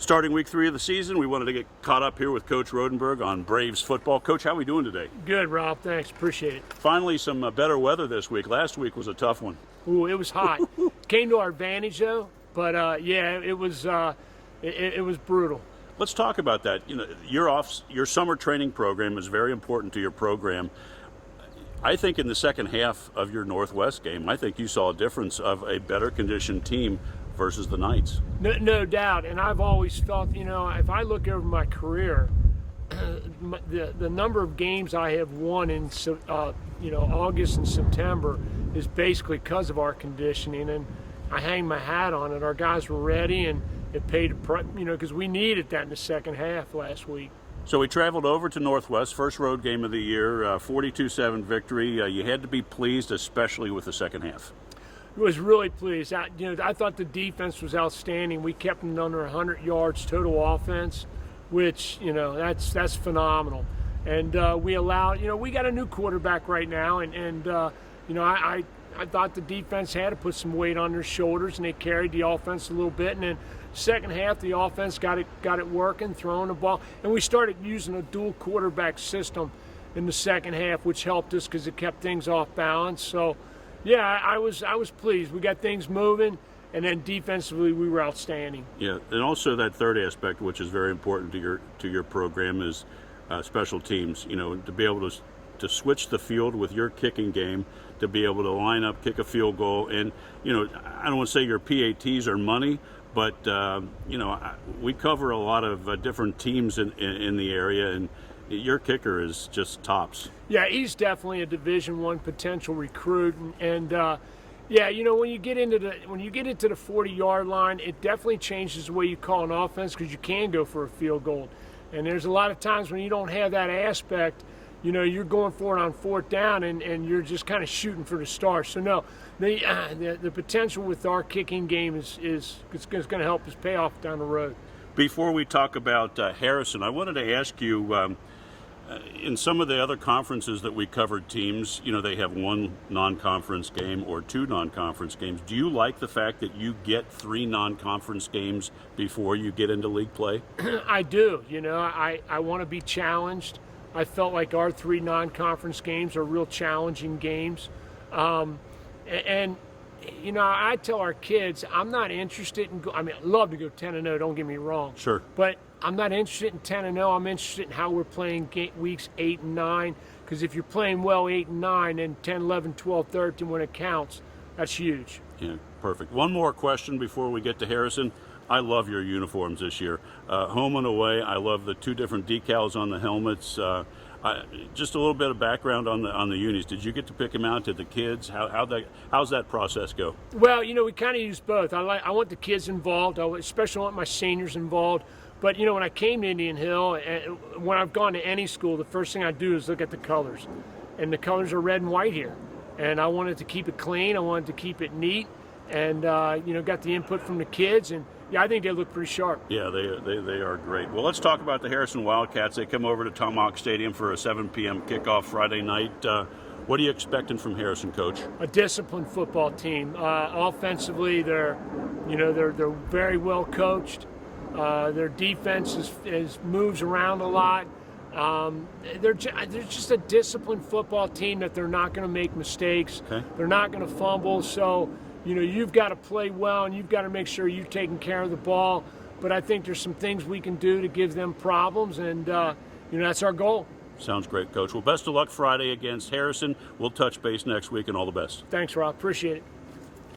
Starting week 3 of the season, we wanted to get caught up here with Coach Rodenberg on Braves football. Coach, how are we doing today? Good, Rob. Thanks. Appreciate it. Finally, some better weather this week. Last week was a tough one. Ooh, it was hot. Came to our advantage, though. But, yeah, it was brutal. Let's talk about that. You know, your summer training program is very important to your program. I think in the second half of your Northwest game, I think you saw a difference of a better conditioned team versus the Knights. No doubt. And I've always felt, if I look over my career, the number of games I have won in, August and September is basically because of our conditioning. And I hang my hat on it. Our guys were ready, and it paid, because we needed that in the second half last week. So we traveled over to Northwest, first road game of the year, 42-7 victory. You had to be pleased, especially with the second half. Was really pleased. I thought the defense was outstanding. We kept them under 100 yards total offense, which that's phenomenal. And we allowed. We got a new quarterback right now, and I thought the defense had to put some weight on their shoulders, and they carried the offense a little bit. And then second half, the offense got it working, throwing the ball, and we started using a dual quarterback system in the second half, which helped us because it kept things off balance. So. Yeah, I was pleased. We got things moving, and then defensively we were outstanding. Yeah, and also that third aspect, which is very important to your program, is special teams. To be able to switch the field with your kicking game, to be able to line up, kick a field goal, and I don't want to say your PATs are money, but we cover a lot of different teams in the area, and your kicker is just tops. Yeah, he's definitely a Division I potential recruit, and when you get into the 40-yard line, it definitely changes the way you call an offense because you can go for a field goal, and there's a lot of times when you don't have that aspect, you're going for it on fourth down, and you're just kind of shooting for the stars. So no, the potential with our kicking game is going to help us pay off down the road. Before we talk about Harrison, I wanted to ask you. In some of the other conferences that we covered teams, they have one non-conference game or two non-conference games. Do you like the fact that you get 3 non-conference games before you get into league play? I do. I want to be challenged. I felt like our 3 non-conference games are real challenging games. I tell our kids, I'm not interested in I'd love to go 10-0, don't get me wrong. Sure. But I'm not interested in 10-0. I'm interested in how we're playing weeks 8 and 9. Because if you're playing well 8 and 9, and 10, 11, 12, 13 when it counts, that's huge. Yeah, perfect. One more question before we get to Harrison. I love your uniforms this year. Home and away, I love the 2 different decals on the helmets. Just a little bit of background on the unis. Did you get to pick them out to the kids? How's that process go? Well, we kind of use both. I want the kids involved. I especially want my seniors involved. But, when I came to Indian Hill, when I've gone to any school, the first thing I do is look at the colors. And the colors are red and white here. And I wanted to keep it clean. I wanted to keep it neat. And, got the input from the kids. And, yeah, I think they look pretty sharp. Yeah, they are great. Well, let's talk about the Harrison Wildcats. They come over to Tomahawk Stadium for a 7 p.m. kickoff Friday night. What are you expecting from Harrison, Coach? A disciplined football team. Offensively, they're very well coached. Their defense moves around a lot. They're just a disciplined football team that they're not going to make mistakes. Okay. They're not going to fumble. So, you've got to play well, and you've got to make sure you're taking care of the ball. But I think there's some things we can do to give them problems, and, that's our goal. Sounds great, Coach. Well, best of luck Friday against Harrison. We'll touch base next week, and all the best. Thanks, Rob. Appreciate it.